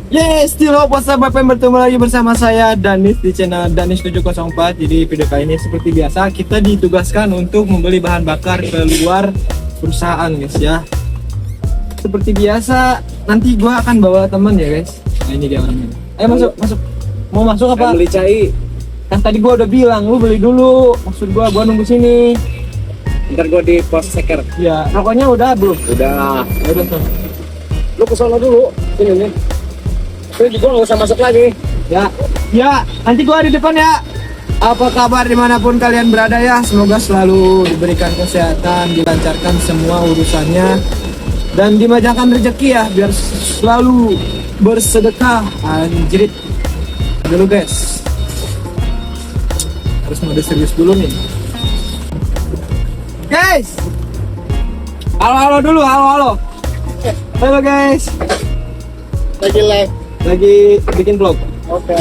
Yes, still hope what's up, Bapak, bertemu lagi bersama saya Danis di channel Danis 704. Jadi video kali ini seperti biasa kita ditugaskan untuk membeli bahan bakar ke luar perusahaan, guys ya. Seperti biasa nanti gua akan bawa teman ya, guys. Nah, ini dia orangnya. Ayo masuk. Mau masuk apa? Beli cai. Kan tadi gua udah bilang lu beli dulu. Maksud gua nunggu sini. Ntar gua di pos seker. Ya, rokoknya udah belum? Udah. Ya udah tuh. Lu kesana dulu. Sini nih. Terus gua nggak usah masuk lagi. Ya, nanti gua di depan ya. Apa kabar dimanapun kalian berada ya? Semoga selalu diberikan kesehatan, dilancarkan semua urusannya, dan dimajangkan rezeki ya, biar selalu bersedekah. Anjrit. Dulu guys. Harus mode serius dulu nih. Guys. Halo dulu, halo. Halo guys. Lagi live. Lagi bikin vlog. Oke.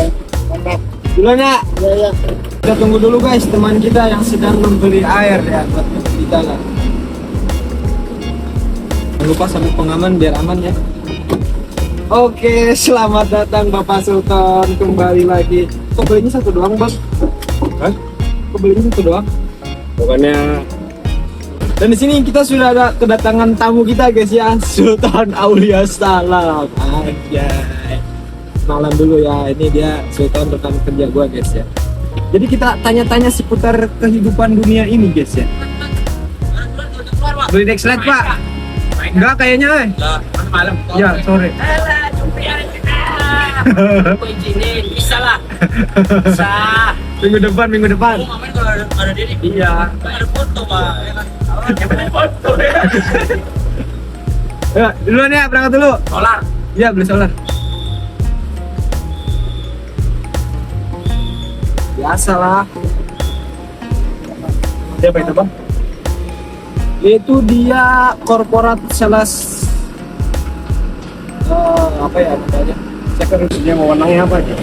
Mantap. Duluan ya. Ya. Kita tunggu dulu guys teman kita yang sedang membeli air ya buat di jalan. Jangan lupa sabuk pengaman biar aman ya. Oke, selamat datang Bapak Sultan kembali lagi. Kok belinya satu doang, Bang? Hah? Kok belinya satu doang? Bukannya Dan di sini kita sudah ada kedatangan tamu kita guys ya, Sultan Aulia Salam. Anjay. Kenalan dulu ya, ini dia Sultan rekan kerja gua guys ya. Jadi kita tanya-tanya seputar kehidupan dunia ini guys ya. Beli Dexlet Pak? Enggak kayaknya Malam. Ya, sore. Alah, cumpian kita. Aku izinin, bisa lah. Bisa. Minggu depan. Oh, ngapain kalau ada diri? Iya. Ada foto, Pak. Ya kan? Yang penting foto ya. Ya, duluan ya, berangkat dulu. Solar. Iya, beli solar. Biasalah. siapa itu, Bang? Itu dia korporat sales apa ya namanya? Seker dia wewenangnya apa aja?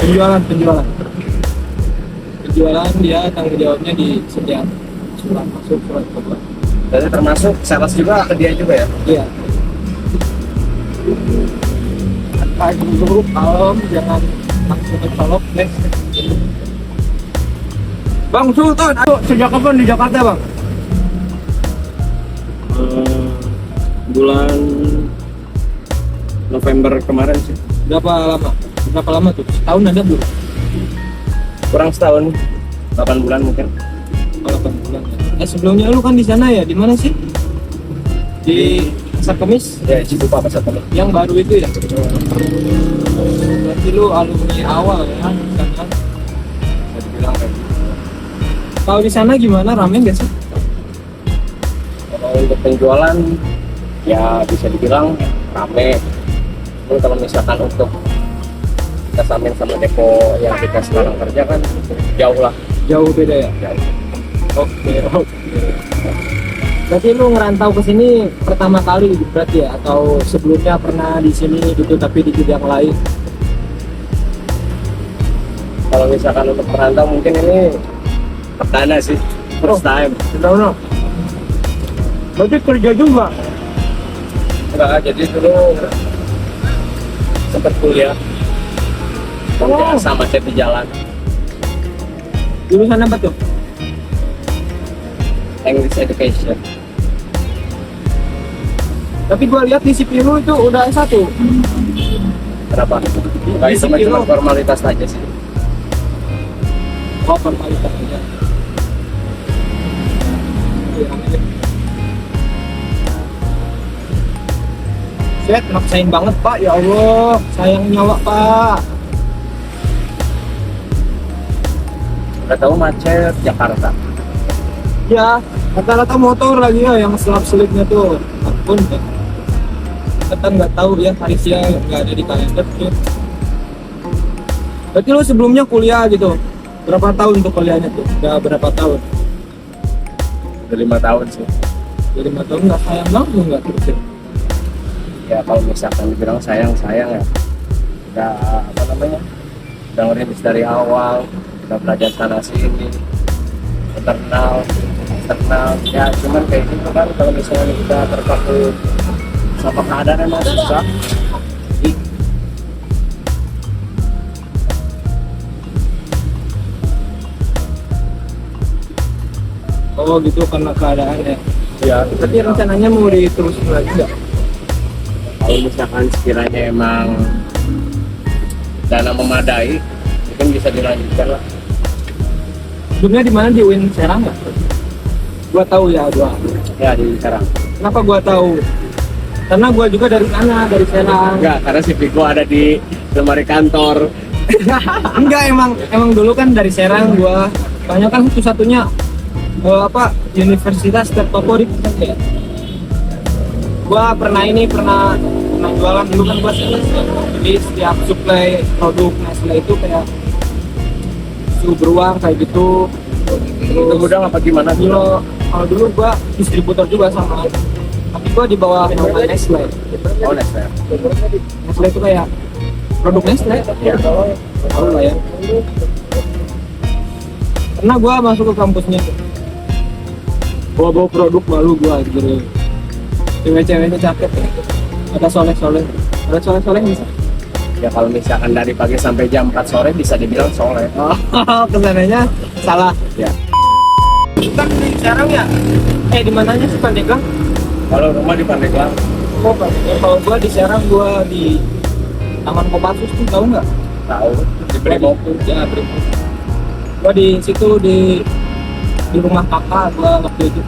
Penjualan dia tanggung jawabnya di setiap surat masuk surat keluar. Jadi termasuk sales juga ke dia juga ya? Iya. Pagi dulu kalem, jangan langsung mencolok next. Bang Sultan, ayo sejak kapan di Jakarta bang? Bulan November kemarin sih. Berapa lama tuh? Setahun ada belum? Kurang setahun. 8 bulan mungkin. 8 bulan. Sebelumnya lu kan di sana ya? Di mana sih? Di Pasar Kemis? Ya, Cipupa Pasar Kemis. Yang baru itu ya? Berarti lu alumni awal ya? Di sana. Bisa dibilang kayak gitu. Kalau di sana gimana? Rame nggak sih? Kalau untuk penjualan ya bisa dibilang rame. Tapi kalau misalkan untuk kita samain sama depo yang kita sekarang kerja kan jauh lah. Jauh beda ya? Jauh. Oke. Berarti lu ngerantau ke sini pertama kali berarti ya? Atau sebelumnya pernah di sini gitu tapi di bidang lain? Kalau misalkan untuk perantau mungkin ini perdana sih, first time. No. Berarti kerja juga? Enggak, jadi dulu sempat kuliah. Kerja sama chat di jalan. Jurusan apa tuh? English education. Tapi gua lihat di Sipiru itu udah S1. Kenapa? Enggak, itu mah cuma formalitas aja sih. Oh, formalitas aja. Set, maksain banget Pak, ya Allah, sayang nyawa Pak. Udah tahu macet Jakarta. Ya, rata-rata motor lagi ya yang selap-selipnya tuh. Ampun, kita nggak tahu ya tarifnya nggak ada di kalender tuh. Berarti lo sebelumnya kuliah gitu, berapa tahun untuk kuliahnya tuh? Udah berapa tahun? Udah 5 tahun sih. Jadi 5 tahun nggak sayang banget lu nggak terus? Ya kalau misalkan dibilang sayang ya. Udah apa namanya? Udah ngerintis dari awal, udah belajar sana sini, internal ya cuman kayak gitu kan kalau misalnya kita terpaku sama keadaan emang susah. Oh gitu, karena keadaan ya. Ya, Tapi rencananya mau diterusin lagi nggak? kalau misalkan sekiranya emang dana memadai, mungkin bisa dilanjutkan lah. Sebelumnya di mana, di UIN Serang nggak? Gua tahu ya, gua. Ya di Serang. Kenapa gua tahu? Karena gua juga dari sana, dari Serang. Enggak, karena si Viko ada di lemari kantor. Enggak, emang dulu kan dari Serang gua. Soalnya kan satu-satunya universitas terfavorit ya. Gua pernah jualan dulu kan, gua sales ya. Jadi setiap supply produk Nestle itu kayak susu beruang kayak gitu. Itu gudang apa gimana? Kalau dulu gua distributor juga sama, tapi gua di bawah nama Nestle. Oh, Nestle. Nestle itu kayak produk Nestle Ya. tahu lah ya. Karena gua masuk ke kampusnya, gua bawa produk malu gua gitu. Cewek-ceweknya cakep ya, ada soleh-soleh bisa. Ya kalau misalkan dari pagi sampai jam 4 sore bisa dibilang soleh. Oh, kesananya salah. Ya. Kan di Serang ya? Di mananya sih, Pandeglang? Kalau rumah di Pandeglang, Oh, Pandeglang. Kalau gua di Serang, gua di Taman Kopassus tuh, tahu nggak? tahu di Brimob. Ya, Brimob. Gua di situ di rumah kakak gua waktu itu.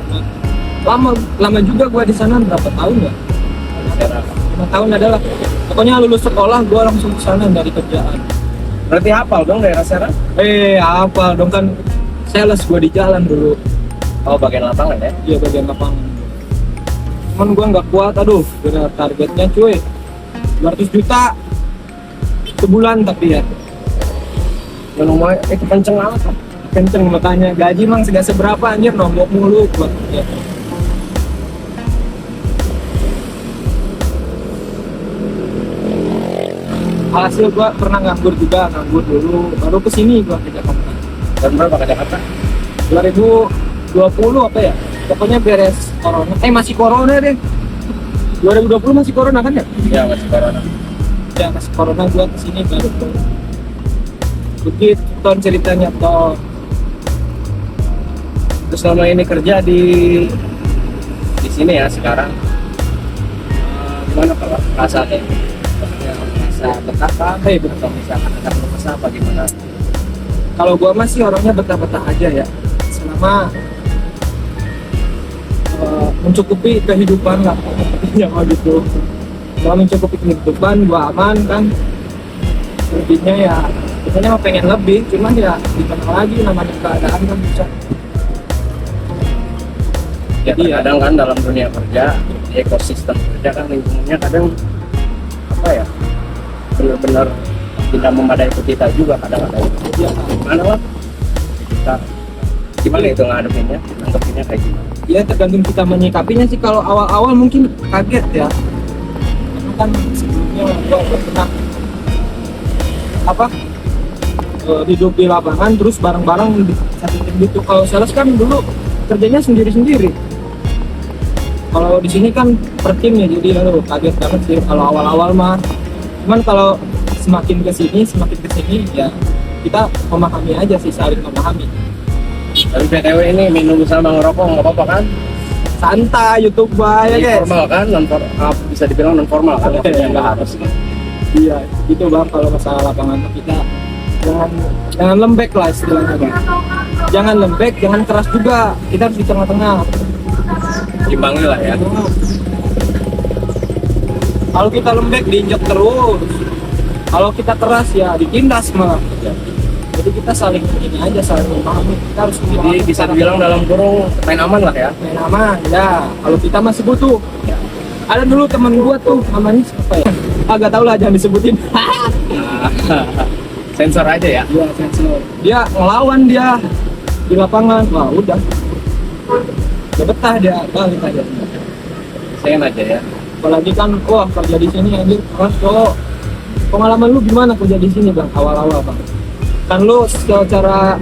Lama juga gua di sana, berapa tahun ya? Serang. 5 tahun adalah. Pokoknya lulus sekolah gua langsung ke sana dari kerjaan. Berarti hafal dong daerah Serang? Apa dong, kan sales gua di jalan dulu. Oh, bagian lapangan ya? Iya, bagian lapangan. Cuman gua nggak kuat, aduh, bener targetnya cuy 200 juta sebulan, tapi ya Lumayan, itu kenceng amat. kenceng, makanya gaji mang segak seberapa anjir, nombok mulu buat ya. Alhasil gua pernah nganggur dulu, baru kesini gua ke Jakarta Dan berapa ke Jakarta? 2020 apa ya, pokoknya beres corona, masih corona deh, 2020 masih corona kan ya? Ya, masih corona. Ya masih corona, gua kesini baru begitu ton ceritanya ton. Terus selama ini kerja di sini ya sekarang, gimana kalau rasanya? Rasa betah kan? Atau misalkan ada keluh kesah apa gimana? Kalau gua masih orangnya betah-betah aja ya, selama mencukupi kehidupan lah, ya gitu. Kalau mencukupi kehidupan gua aman kan, lebihnya ya biasanya mah pengen lebih, cuman ya gimana lagi, namanya keadaan kan bisa. Ya Jadi ya, kadang kan dalam dunia kerja, di ekosistem kerja kan lingkungannya kadang apa ya, benar-benar tidak memadai ke kita juga kadang-kadang. ya, Gimana lah? Gimana itu ngadepinnya? Nanggepinnya kayak gimana? ya tergantung kita menyikapinya sih. Kalau awal-awal mungkin kaget ya, karena kan sebelumnya gua pernah hidup di lapangan terus bareng-bareng di satu tim gitu. Kalau sales kan dulu kerjanya sendiri-sendiri. Kalau di sini kan per tim ya, jadi kaget banget sih kalau awal-awal mah. Cuman kalau semakin kesini ya kita memahami aja sih, saling memahami. Tapi BTW ini minum sama ngerokok nggak apa-apa kan? Santai YouTube ya Ini guys. formal kan? Bisa dibilang non formal kan? Maksudnya nggak harus. Iya, gitu bang. Kalau masalah lapangan tuh kita jangan lembek lah istilahnya bang. Jangan lembek, jangan keras juga. Kita harus di tengah-tengah. Imbangi lah ya. Kalau kita lembek diinjak terus. Kalau kita keras ya ditindas malah. Jadi kita saling ini aja, saling memahami. Kita harus Jadi bisa dibilang dalam kurung main aman lah ya. main aman ya. Kalau kita masih butuh. Ya. Ada dulu temen gua tuh namanya siapa ya? Agak tau lah, jangan disebutin. Sensor aja ya. Dia sensor. Dia ngelawan dia di lapangan. Wah udah. Ya betah dia, balik aja. Sen aja ya. Apalagi kan, wah kerja di sini anjir keras cowok. Pengalaman lu gimana kerja di sini bang? Awal-awal bang. Kan lu secara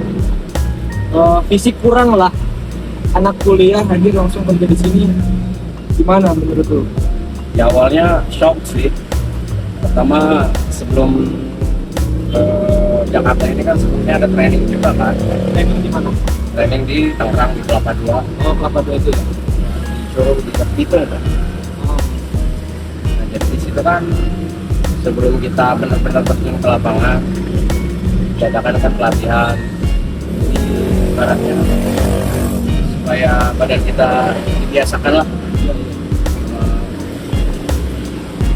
fisik kurang lah. Anak kuliah anjir langsung kerja di sini. Gimana menurut lu? Ya awalnya shock sih. Pertama sebelum ke Jakarta ini kan sebelumnya ada training juga kan. Training di mana? training di Tangerang di Kelapa Dua. Oh, Kelapa Dua itu ya. Showroom di itu ada. Oh. Nah, jadi di situ kan sebelum kita benar-benar terjun ke lapangan, diadakan pelatihan di baratnya supaya badan kita dibiasakan lah.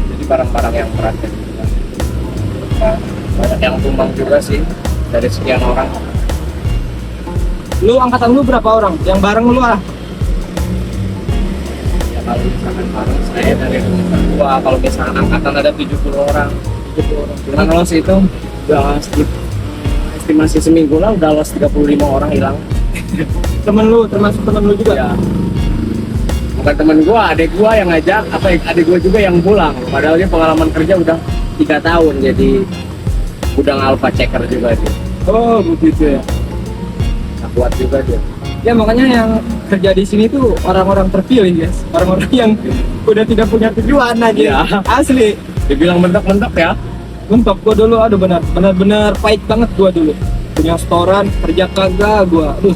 Jadi barang-barang yang berat gitu kan. Nah, banyak yang tumbang juga sih dari sekian orang. Lu angkatan lu berapa orang? Yang bareng lu ah? Ya kalau misalkan bareng saya dari angkatan gua, kalau misalkan angkatan ada 70 orang. 70 orang. Cuman lolos itu udah estimasi seminggu lah udah lolos 35 orang hilang. Temen lu, termasuk temen lu juga? Ya. Bukan temen gua, adik gua yang ngajak, adik gua juga yang pulang. Padahal dia pengalaman kerja udah 3 tahun, jadi udah alpha checker juga dia. Oh, begitu ya. Nah, kuat juga dia. Ya makanya yang kerja di sini tuh orang-orang terpilih guys, orang-orang yang udah tidak punya tujuan aja. Iya. Asli. Dibilang mentok-mentok ya. Mentok gua dulu, aduh benar-benar pahit banget gua dulu. Punya setoran, kerja kagak gua. Aduh.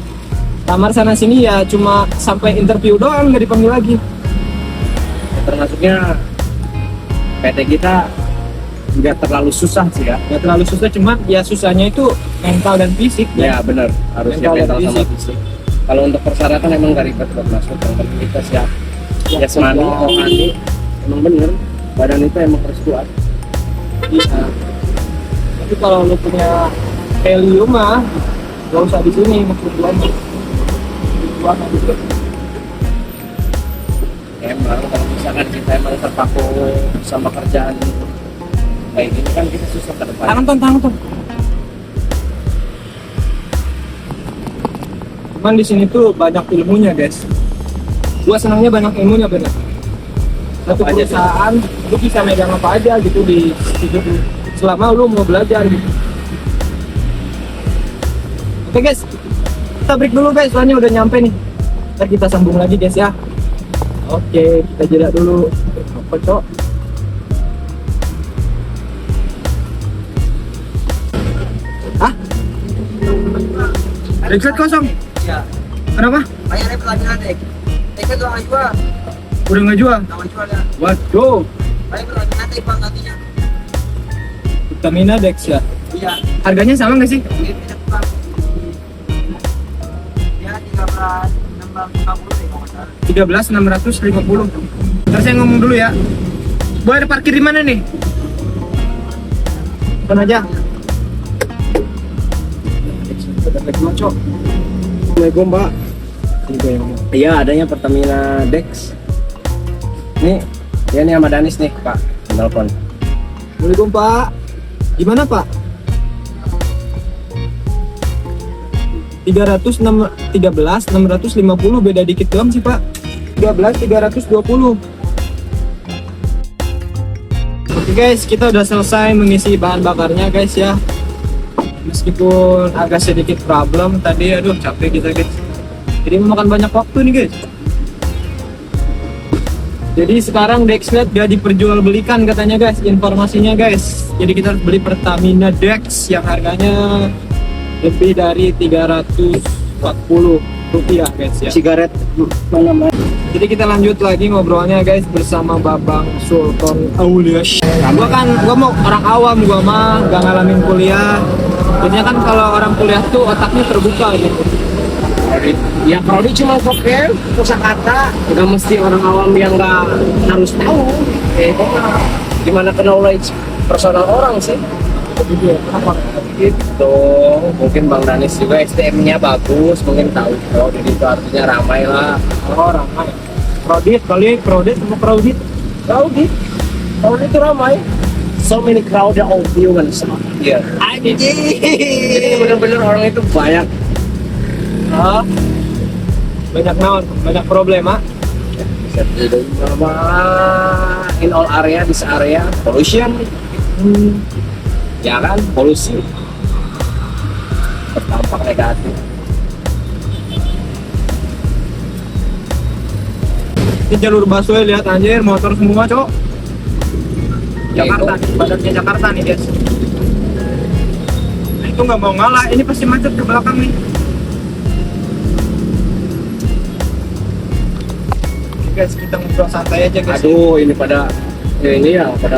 Kamar sana sini ya cuma sampai interview doang nggak dipanggil lagi. Termasuknya PT kita nggak terlalu susah sih ya. Nggak terlalu susah, cuma ya susahnya itu mental dan fisik Ya benar, harusnya Mental dan mental sama fisik. Kalau untuk persyaratan emang nggak ribet buat masuk, yang penting kita siap. Ya, Jasmani, siap. rohani, emang bener. Badan itu emang harus kuat. Bisa. Tapi kalau lu punya helium mah gak usah di sini maksud gua mah. Gua mah gitu. Emang kalau misalkan kita emang terpaku sama kerjaan kayak gini kan kita susah ke depan. Tangan ton. Cuman di sini tuh banyak ilmunya guys. Gua senangnya banyak ilmunya bener. Satu Apa aja tuh? perusahaan lu bisa megang apa aja gitu di hidup lu selama lu mau belajar gitu. Oke guys, kita break dulu guys, soalnya udah nyampe nih. Ntar kita sambung lagi guys ya. Oke, kita jeda dulu. Apa cok? Hah? Reset kosong? Ya, Kenapa? bayarnya pertanyaan deh. Tiket tuh nggak jual, Udah nggak jual? nggak jual ya. Waduh, Bayar pertanyaan deh bang nantinya. Pertamina Dex ya. Iya, Harganya sama nggak sih? ini tidak bang. Ya 13.650 deh kalau nggak salah. 13.650. Ntar saya ngomong dulu ya. Boy, ada parkir di mana nih? Depan aja. Assalamualaikum Pak. Iya adanya Pertamina Dex. Nih, ya nih sama Danis nih Pak. Telepon. Assalamualaikum Pak. Gimana Pak? 13.650 beda dikit doang sih Pak. 13.320. Oke guys, kita udah selesai mengisi bahan bakarnya guys ya. Meskipun agak sedikit problem tadi, aduh capek kita guys. Jadi memakan banyak waktu nih guys. Jadi sekarang Dexlet gak diperjualbelikan katanya guys, informasinya guys. Jadi kita harus beli Pertamina Dex yang harganya lebih dari 340 rupiah guys ya. Sigaret mana? Jadi kita lanjut lagi ngobrolnya guys bersama Babang Sultan Aulia. Gua mau orang awam, gua mah gak ngalamin kuliah. Biasanya kan kalau orang kuliah tuh otaknya terbuka gitu. Ya Prodi cuma pakai kosakata, nggak mesti orang awam yang nggak harus tahu. Gimana ke knowledge personal orang sih? Gitu ya. Kenapa? Gitu. Mungkin Bang Danis juga STM-nya bagus, mungkin tahu. Oh, jadi itu artinya ramai lah. Oh, ramai. Prodit sama Prodit. Crowded. Crowded itu ramai. So many crowded of humans. Iya. Anjing. Jadi benar-benar orang itu banyak. Ah, banyak naon, banyak problema. Bisa jadi in all area, this area pollution. Ya kan, polusi berdampak negatif. Ini jalur busway, lihat anjir, motor semua cok. Jakarta, Ya, badannya Jakarta nih guys. Nah, itu nggak mau ngalah, ini pasti macet ke belakang nih. guys, kita ngobrol santai aja guys. Aduh, ini pada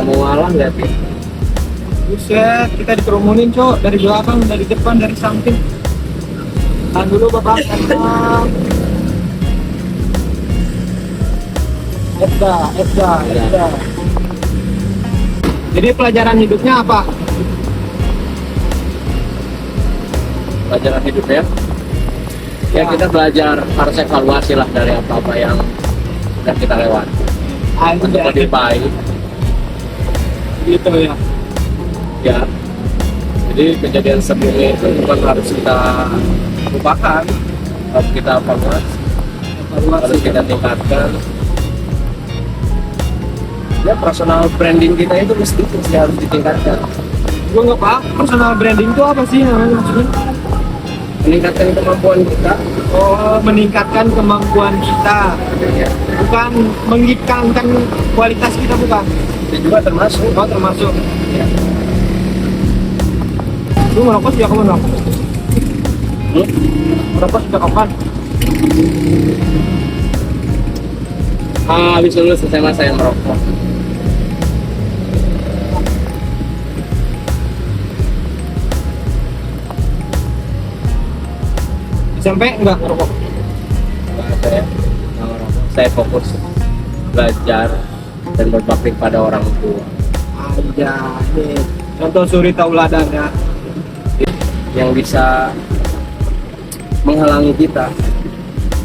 mau ngalah liatin. Buset, kita dikerumunin cok, dari belakang, dari depan, dari samping. Tahan dulu bapak, tenang. Esda. Jadi pelajaran hidupnya apa? Pelajaran hidupnya ya kita belajar harus evaluasi lah dari apa-apa yang sudah kita lewati untuk lebih baik Gitu ya. ya. Jadi kejadian sebelumnya itu bukan harus kita lupakan, harus kita evaluasi, harus kita tingkatkan. Ya, personal branding kita itu mesti harus ditingkatkan. Gue nggak paham, personal branding itu apa sih namanya maksudnya? Meningkatkan kemampuan kita. Oh, meningkatkan kemampuan kita, Ya. bukan mengiklankan kualitas kita, bukan? Itu juga termasuk. Oh, termasuk. Ya. Lu merokok sejak kapan, Bang? Merokok sejak kapan? Habis lulus SMA saya merokok. SMP enggak merokok? Saya nggak ngerokok. Saya fokus belajar dan berbakti pada orang tua Aja, nih. Contoh suri tauladan ya. yang bisa menghalangi kita.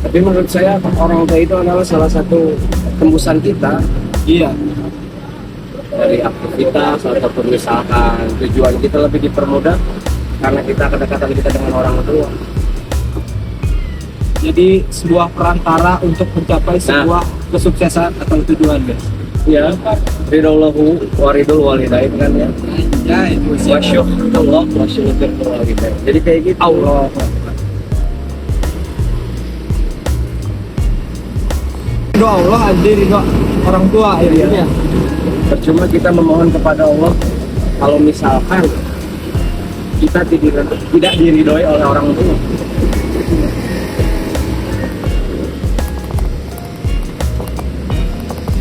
Tapi menurut saya orang tua itu adalah salah satu tembusan kita Iya. dari aktivitas ataupun misalkan tujuan kita lebih dipermudah karena kita kedekatan kita dengan orang tua. Jadi sebuah perantara untuk mencapai sebuah kesuksesan atau tujuan, guys. Ya, ridallahu waridul walidain kan ya. Ya, itu sih. Wasyukurullah wasyukurul walidain. Jadi kayak gitu. Allah. Doa Allah hadir doa orang tua akhirnya. Percuma kita memohon kepada Allah kalau misalkan kita tidak diridhoi oleh orang tua.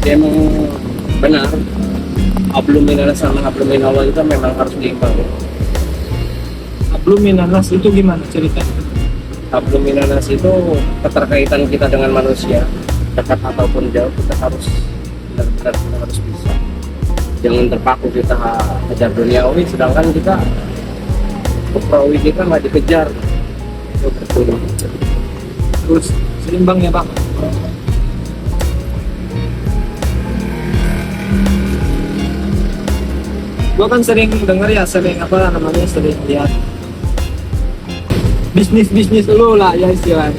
Dia memang benar, hablum minanas sama hablum minallah itu memang harus diimbang. Hablum minanas itu gimana ceritanya? Hablum minanas itu keterkaitan kita dengan manusia, dekat ataupun jauh, kita harus benar-benar kita harus bisa. Jangan terpaku kita kejar duniawi, sedangkan kita ukhrawi kita nggak dikejar. Itu betul. Terus seimbang ya, Pak. Gua kan sering denger ya, sering lihat bisnis lu lah ya istilahnya.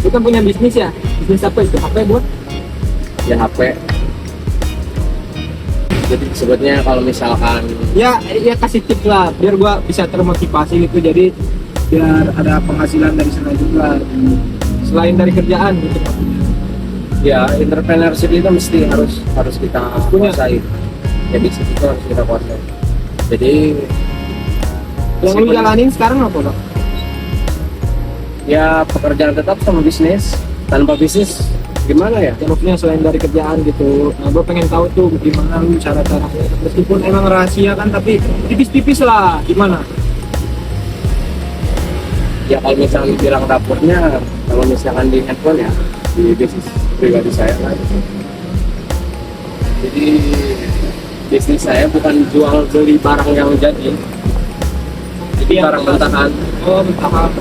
Lu kan punya bisnis ya? Bisnis apa itu? HP buat? Ya HP. Jadi sebetulnya kalau misalkan Ya kasih tips lah, biar gua bisa termotivasi gitu. Jadi biar ada penghasilan dari sana juga, selain dari kerjaan gitu. ya entrepreneurship itu mesti harus kita Punya. kuasai. Jadi itu harus kita kuasai. Jadi Yang lu jalanin sekarang apa, Pak? ya pekerjaan tetap sama bisnis. Tanpa bisnis gimana ya? Ya, maksudnya selain dari kerjaan gitu. Nah, gue pengen tahu tuh gimana lu cara-caranya. Meskipun emang rahasia kan, tapi tipis-tipis lah. Gimana? Ya kalau misalkan bilang dapurnya, kalau misalkan di handphone ya di bisnis pribadi saya kan. Jadi bisnis saya bukan jual beli barang yang jadi Yang barang mentahan. Oh, tahap.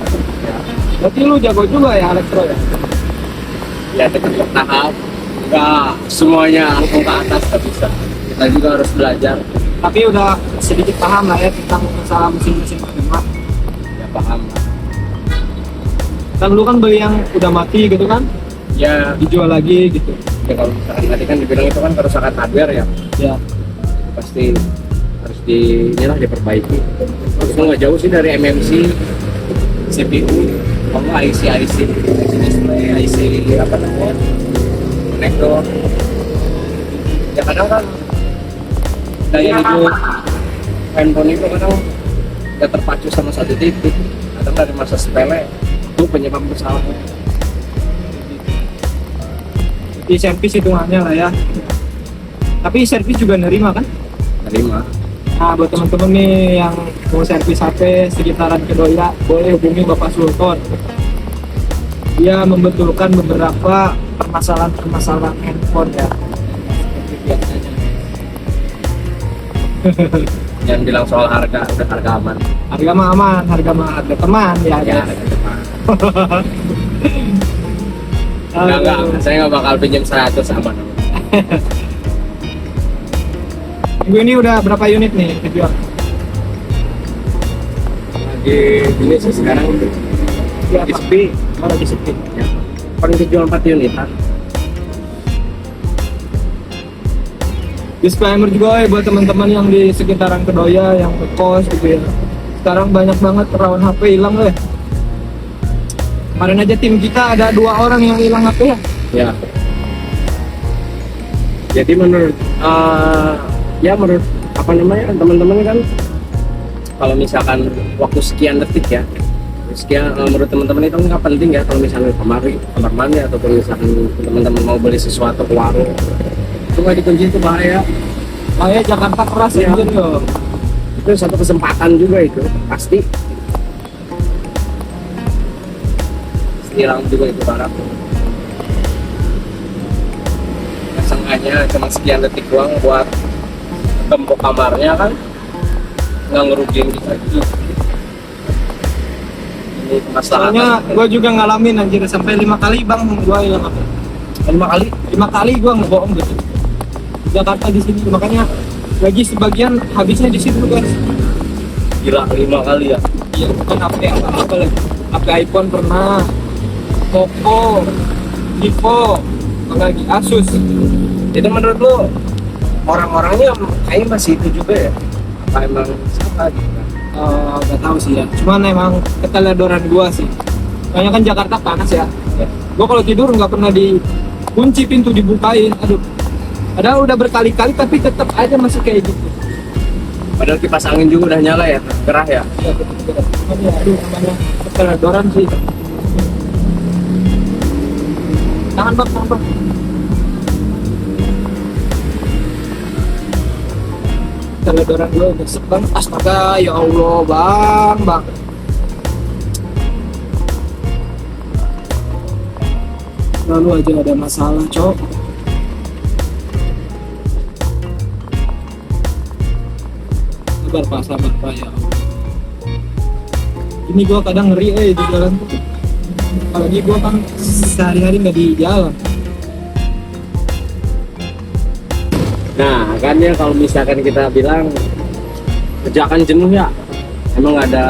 Ya, Berarti lu jago juga ya elektro ya? ya tetap bertahap, nggak semuanya langsung ke atas nggak bisa. Kita juga harus belajar. Tapi udah sedikit paham lah ya tentang masalah mesin-mesin penghemat. Ya paham lah. Kan lu kan beli yang udah mati gitu kan, Ya, dijual lagi gitu. ya kalau misalkan tadi kan dibilang itu kan kerusakan hardware ya, Ya. pasti harus diperbaiki. Terus nggak jauh sih dari MMC, CPU, kalau IC display, IC apa namanya, konektor. Ya kadang kan daya hidup handphone itu kadang nggak terpacu sama satu titik. Kadang dari masa sepele itu penyebab besar. di servis hitungannya lah ya. Tapi servis juga nerima kan? terima. Nah, buat teman-teman nih yang mau servis HP sekitaran Kedoya, boleh hubungi Bapak Sultan. Dia membetulkan beberapa permasalahan handphone ya. Seperti biasanya. Jangan bilang soal harga, udah harga aman. Harga mah aman, harga teman ya. Ya, guys. harga depan. Enggak, saya nggak bakal pinjam 100 aman. Minggu ini udah berapa unit nih kejual? Lagi ini sih sekarang Ya, lagi sepi. Oh, lagi sepi. Ya. Paling kejual 4 unitan. Disclaimer juga buat teman-teman yang di sekitaran Kedoya yang ngekos gitu ya. Sekarang banyak banget rawan HP hilang ya. Kemarin aja tim kita ada 2 orang yang hilang HP ya. Ya. Jadi menurut menurut apa namanya teman-teman kan, kalau misalkan waktu sekian detik ya, menurut teman-teman itu nggak penting ya. Kalau misalnya kamar mandi ataupun misalkan teman-teman mau beli sesuatu ke warung, itu nggak dikunci, itu bahaya. Kayak Jakarta keras Iya. ya. Loh. Itu satu kesempatan juga, itu pasti hilang juga itu barang. Seenggaknya cuma sekian detik doang buat gembok kamarnya kan, nggak ngerugiin kita gitu. Ini kemaslahatan. Soalnya gue juga ngalamin anjir sampai 5 kali bang gue hilang HP. 5 kali gue ngebohong gitu. Di Jakarta di sini makanya lagi sebagian habisnya di situ guys. Gila, 5 kali ya. Iya, bukan HP yang apa lagi. HP iPhone pernah, Oppo, Vivo, apalagi Asus. Itu menurut lo orang-orangnya kayaknya masih itu juga ya? Apa emang salah gitu kan? Gak tahu sih ya. Cuman emang keteledoran gua sih. Soalnya kan Jakarta panas ya. Gua kalau tidur nggak pernah dikunci pintu dibukain. Aduh. Padahal udah berkali-kali tapi tetap aja masih kayak gitu. Padahal kipas angin juga udah nyala ya, gerah ya. Ya, betul. Cuman ya, aduh namanya keteledoran sih. Tahan bang. Keteledoran gua udah bang. Astaga, ya Allah bang. Lalu aja ada masalah, cok. Sabar pak ya. Ini gua kadang ngeri di jalan tuh. Apalagi gua kan sehari-hari nggak di jalan. Nah kan ya, kalau misalkan kita bilang kerjakan jenuh ya, emang nggak ada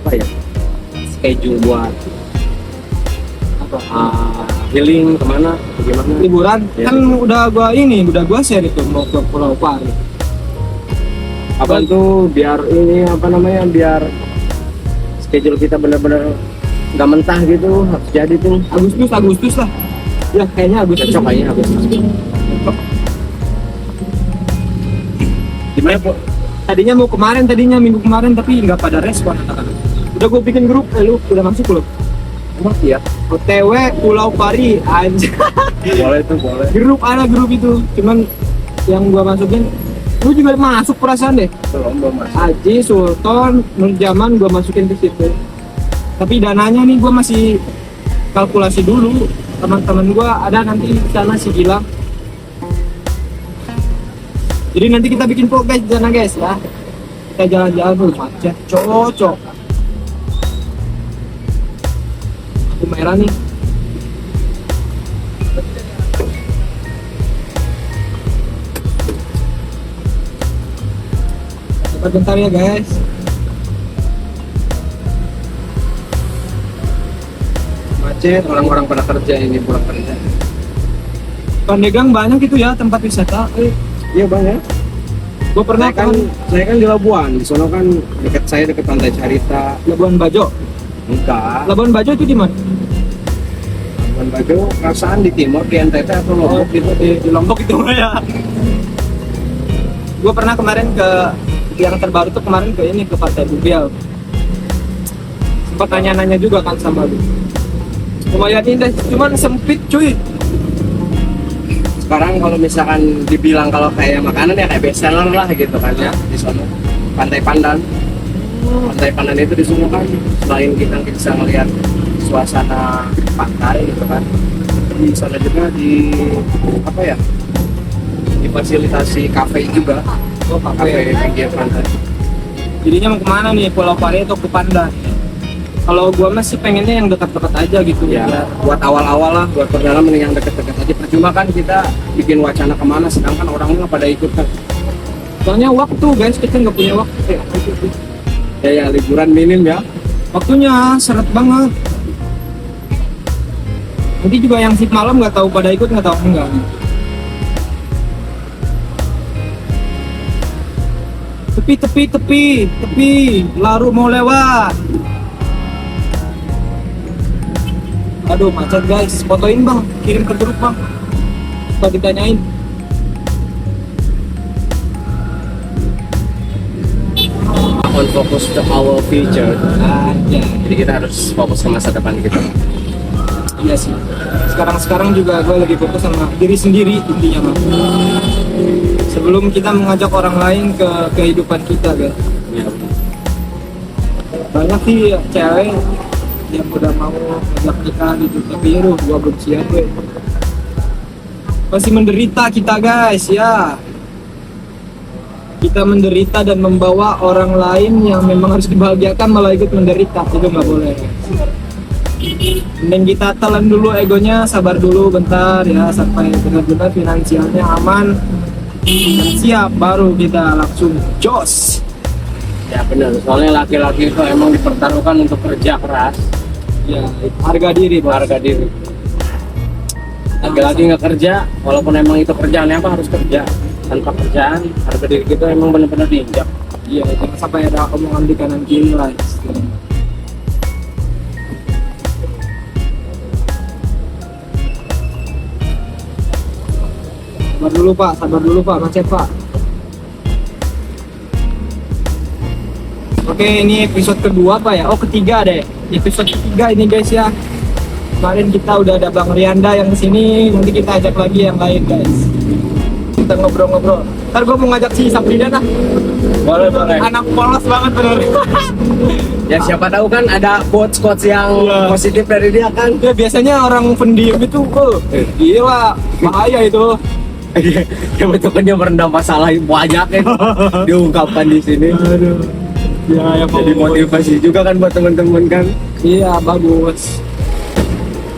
apa ya, schedule buat Apa? healing kemana, bagaimana? Liburan Ya. kan udah gua share itu mau ke Pulau Pari. Apa tuh biar ini apa namanya, biar schedule kita benar-benar nggak mentah gitu, harus jadi tuh. Agustus lah. Ya kayaknya Agustus. Cocok kayaknya Agustus. Gimana po? Tadinya minggu kemarin tapi nggak pada respon anak-anak. Udah gue bikin grup, lu udah masuk belum? Emang iya? OTW Pulau Pari aja. Boleh tuh, boleh. grup itu, cuman yang gua masukin, lu juga masuk perasaan deh. Belum mas. Haji, Sultan, Nurjaman gua masukin ke situ. Tapi dananya nih gua masih kalkulasi dulu. Teman-teman gua ada nanti di sana si Gilang. Jadi nanti kita bikin vlog guys di sana guys ya. Kita jalan-jalan dulu macet, cocok. Aku merah nih. Bentar ya guys. Macet, orang-orang pada kerja, ini pulang kerja. Pandeglang banyak itu ya tempat wisata. Iya banyak. Gue pernah Saya kan di Labuan, di sono kan dekat Pantai Carita. Labuan Bajo. Enggak. Labuan Bajo itu di mana? Labuan Bajo perasaan di timur, di NTT atau Lombok gitu. Di Lombok itu ya. Gue pernah kemarin ke yang terbaru tuh kemarin ke ini ke Pantai Bubial. Sempat nanya-nanya juga kan sama lu. Lumayan indah, cuman sempit cuy. sekarang kalau misalkan dibilang kalau kayak makanan ya kayak bestseller lah gitu kan ya di sana. Pantai Pandan. Pantai Pandan itu di sana kan selain kita bisa melihat suasana pantai gitu kan, di sana juga di apa ya, difasilitasi kafe juga. Oh, Kafe pinggir pantai. Jadinya mau kemana nih, Pulau Pari atau ke Pandan? Kalau gua masih pengennya yang dekat-dekat aja gitu Ya, buat awal-awal lah, buat perdana mending yang deket-deket aja. Percuma kan kita bikin wacana kemana, sedangkan orangnya pada ikut kan. Soalnya waktu guys, kita nggak punya waktu. Ya liburan minim ya. Waktunya seret banget. Nanti juga yang shift malam nggak tahu pada ikut nggak tahu enggak. Tepi, laru mau lewat. Aduh macet guys, fotoin bang, kirim ke grup bang. Kita ditanyain. On focus to our future. Aja. Jadi kita harus fokus ke masa depan kita. Iya sih. Sekarang juga gue lagi fokus sama diri sendiri intinya bang. Sebelum kita mengajak orang lain ke kehidupan kita guys. Ya. Banyak sih cewek yang udah mau ngajak nikah gitu, tapi aduh gua belum siap gue. Masih menderita kita guys ya. Kita menderita dan membawa orang lain yang memang harus dibahagiakan malah ikut menderita, itu nggak boleh. Mending kita telan dulu egonya, sabar dulu bentar ya sampai benar-benar finansialnya aman dan siap, baru kita langsung jos. Ya benar, soalnya laki-laki itu emang dipertaruhkan untuk kerja keras. Ya, harga diri, Bos. Harga diri. Laki-laki nggak kerja, walaupun emang itu kerjaannya apa harus kerja. Tanpa kerjaan, harga diri kita emang benar-benar diinjak. Iya, jangan sampai ada omongan di kanan kiri lah. Sabar dulu Pak, macet Pak. Oke, ini episode kedua Pak ya? Oh ketiga deh, episode ketiga ini guys ya. Kemarin kita udah ada Bang Rianda yang kesini, nanti kita ajak lagi yang lain guys. Kita ngobrol-ngobrol. Ntar gue mau ngajak si Sabrina dah. Boleh. Anak polos banget bener. Ya siapa tahu kan ada quotes yang Iya. positif dari dia kan. Ya biasanya orang pendiam itu, gila, bahaya itu. Ya betul kan dia merendam masalah yang banyak ya. Diungkapkan di sini. Aduh. Ya, Jadi motivasi juga kan buat teman-teman kan. Iya, bagus.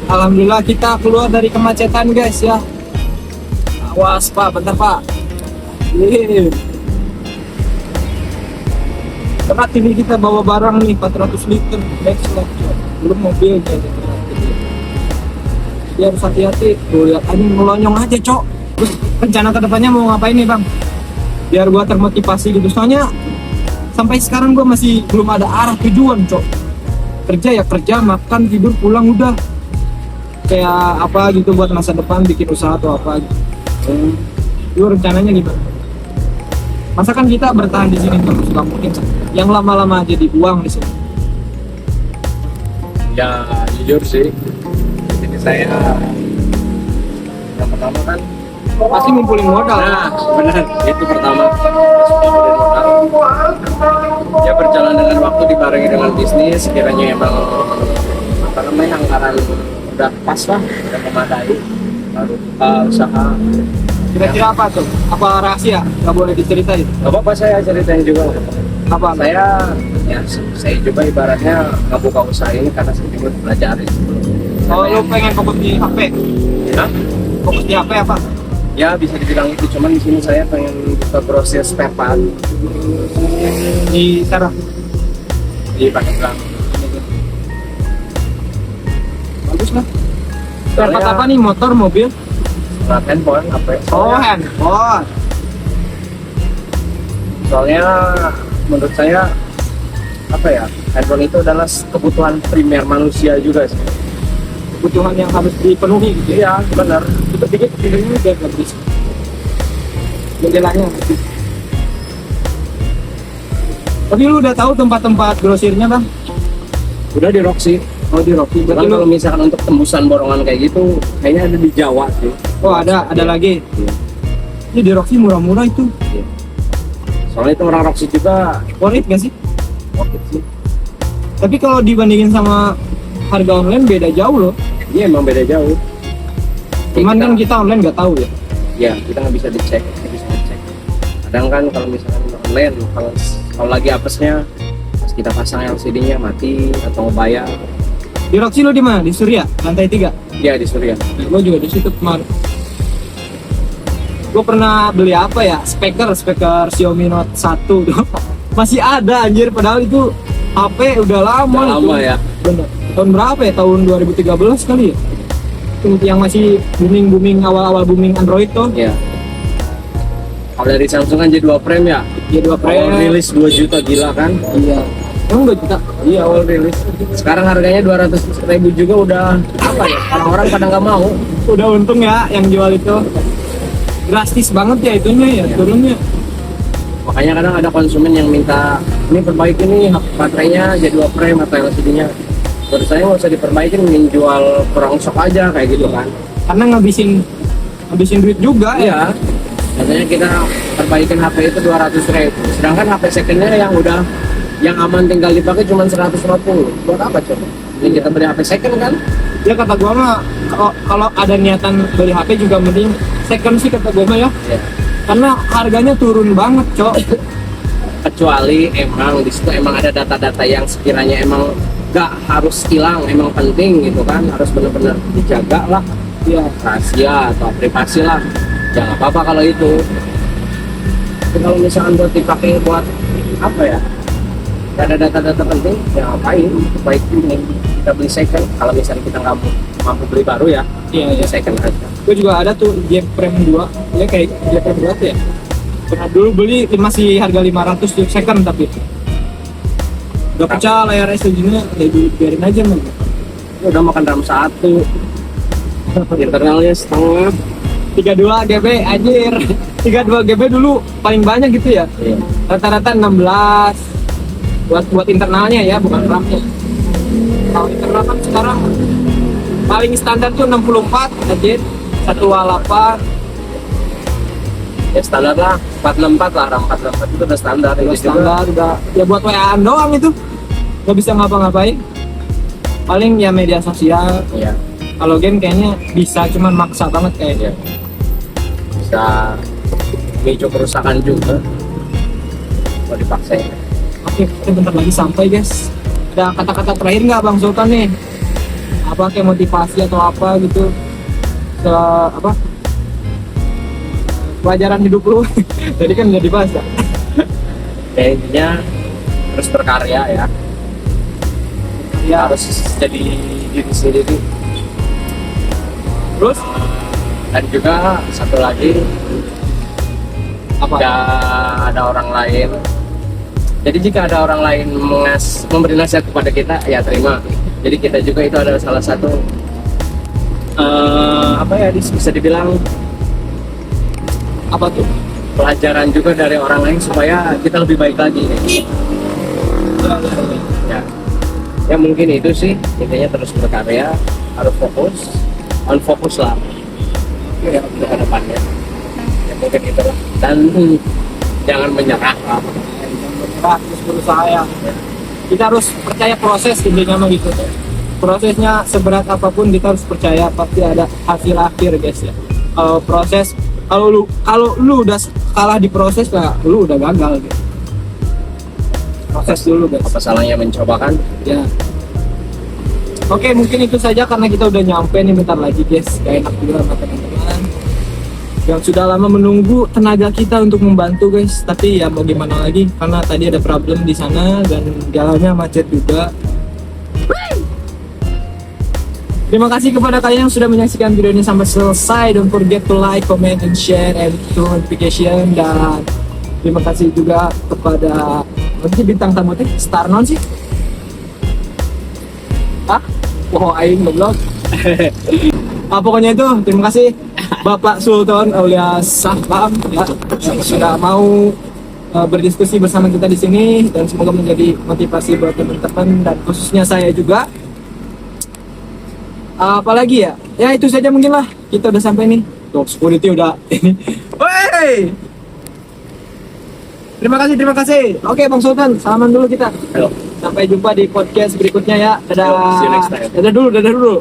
Alhamdulillah kita keluar dari kemacetan guys ya. Awas Pak, bentar Pak. Iya. Berat ini kita bawa barang nih 400 liter next lah. Belum mobil jadi. Ya harus hati-hati. Tuh lihat ini melonyong aja, Cok. Terus rencana kedepannya mau ngapain nih Bang? Biar gua termotivasi gitu. Soalnya sampai sekarang gua masih belum ada arah tujuan, Cok. Kerja ya kerja, makan, tidur, pulang udah. Kayak apa gitu buat masa depan, bikin usaha atau apa gitu. Lu rencananya gimana? Masa kan kita bertahan di sini terus, gak mungkin yang lama-lama jadi uang di sini. Ya jujur sih. Jadi saya yang pertama kan Pasti ngumpulin modal. nah benar itu pertama ya berjalan dengan waktu dibarengi dengan bisnis sekiranya emang apa namanya anggaran udah pas lah udah memadai baru buka usaha. Kira-kira apa tuh? Apa rahasia? Gak boleh diceritain. Gak apa-apa saya ceritain juga. Apa? Saya coba ibaratnya ngebuka usaha ini karena saya juga belajar. Kalau lu pengen fokus di HP, Ya, fokus di HP apa? ya bisa dibilang itu, cuman di sini saya pengen buka grosir spare part Di sana. di Pandeglang. Bagus lah. Tempat apa nih? Motor, mobil? Nah, handphone, HP. Oh, handphone. Soalnya menurut saya apa ya, handphone itu adalah kebutuhan primer manusia juga sih. Kebutuhan yang harus dipenuhi gitu ya. Iya benar. Dikit-dikit ini udah habis. Jendelanya habis. Tapi lu udah tahu tempat-tempat grosirnya Bang? Udah di Roxy. Oh di Rocky. Cuman Berarti lu kalau misalkan untuk tembusan borongan kayak gitu, kayaknya ada di Jawa sih. Oh ada lagi. Iya. Ini di Roxy murah-murah itu. Iya. Soalnya itu orang Roxy juga Worth it gak sih? oke sih. Tapi kalau dibandingin sama harga online beda jauh loh. Iya emang beda jauh. Cuman kan kita online nggak tahu ya. Ya kita nggak bisa dicek, nggak bisa dicek. Kadang kan kalau misalkan online, kalau lagi apesnya, pas kita pasang LCD-nya mati atau bayar, Di Roxy lo di mana? Di Surya, lantai 3. dia di Surya. Gue juga di situ kemarin. Gue pernah beli apa ya? Speaker Xiaomi Note 1 tuh. Masih ada anjir, padahal itu HP udah lama. Udah lama ya. Bener. Tahun berapa ya? Tahun 2013 kali ya? Itu yang masih booming awal-awal booming Android tuh. Iya. Kalau dari Samsung kan J2 Prime ya. J2 Awal Prime. rilis 2 juta gila kan? Iya. Emang 2 juta? Iya awal rilis. Sekarang harganya 200.000 juga udah apa ya? Orang-orang pada nggak mau. Udah untung ya yang jual itu. Drastis banget ya itunya ya, turunnya. Makanya kadang ada konsumen yang minta ini perbaiki nih baterainya J2 Prime atau LCD-nya. Menurut saya nggak usah diperbaikin, mending jual kurang sok aja kayak gitu kan. Karena ngabisin duit juga ya. Iya. Biasanya kita perbaikin HP itu 200.000. Sedangkan HP secondnya yang aman tinggal dipakai cuma 150. Buat apa coba? Jadi kita beli HP second kan? Ya kata gua mah kalau ada niatan beli HP juga mending second sih kata gua mah ya. Ya. Karena harganya turun banget, Cok. Kecuali emang di situ emang ada data-data yang sekiranya emang gak harus hilang, emang penting gitu kan, harus benar-benar dijaga lah, Ya, rahasia atau privasi lah. Jangan apa-apa kalau itu. Tapi kalau misalkan buat dipakai buat apa ya? Gak ada data-data penting, ya ngapain? Baik ini kita beli second. Kalau misalnya kita nggak mampu beli baru ya, iya, beli iya. second aja. Gue juga ada tuh Jack Prime 2. Ya kayak Jack Prime 2 tuh ya. Pernah dulu beli masih harga 500 tuh second tapi udah pecah layar LCD-nya, ya biarin aja man. Udah makan RAM 1, internalnya setengah. 32 GB anjir. 32 GB dulu paling banyak gitu ya. Iya. Rata-rata 16 buat internalnya ya, bukan RAM-nya. Kalau internal kan sekarang paling standar tuh 64 anjir. 128. Ya standar lah, 464 lah, RAM 464 itu udah standar. Udah Itu juga standar, udah ya buat WA-an doang itu. Nggak bisa ngapa-ngapain. Paling ya media sosial. ya, Kalau game kayaknya bisa, cuman maksa banget kayaknya. bisa memicu kerusakan juga kalau dipaksain. Oke, kita bentar lagi sampai guys. Ada kata-kata terakhir nggak Bang Sultan nih? Apa kayak motivasi atau apa gitu? Apa? Pelajaran hidup lu. Tadi kan udah dibahas ya. Ya intinya terus berkarya ya, Ya, harus jadi diri sendiri. terus Dan juga satu lagi, apa? jika ada orang lain, jadi jika ada orang lain memberi nasihat kepada kita, ya terima. Jadi kita juga itu adalah salah satu apa ya, bisa dibilang Apa tuh? pelajaran juga dari orang lain supaya kita lebih baik lagi. Ya, ya mungkin itu sih intinya, terus berkarya, harus fokus lah ya, untuk ke depannya. Ya mungkin itulah, dan jangan menyerah lah. Terus berusaha ya. Kita harus percaya proses intinya mah gitu. Prosesnya seberat apapun kita harus percaya pasti ada hasil akhir guys ya. Kalau lu udah kalah di proses lah, lu udah gagal gitu. Proses dulu guys. Apa salahnya mencoba kan? Ya. Oke, mungkin itu saja karena kita udah nyampe nih bentar lagi guys. Gak enak juga sama teman-teman yang sudah lama menunggu tenaga kita untuk membantu guys. Tapi ya mau gimana lagi karena tadi ada problem di sana dan jalannya macet juga. Terima kasih kepada kalian yang sudah menyaksikan video ini sampai selesai. Don't forget to like, comment, and share, and turn notification. Dan terima kasih juga kepada bintang tamu teh Star non sih. Ah, wow, aing goblok. Pokoknya itu terima kasih Bapak Sultan alias Sahlam ya, yang sudah mau berdiskusi bersama kita di sini dan semoga menjadi motivasi buat teman-teman dan khususnya saya juga. Apalagi ya itu saja mungkin lah, kita udah sampai nih. Tuh, security udah ini. Woi. Terima kasih. Oke, Bang Sultan, salaman dulu kita. Ayo. Sampai jumpa di podcast berikutnya ya. Dadah. See you next time. Dadah dulu.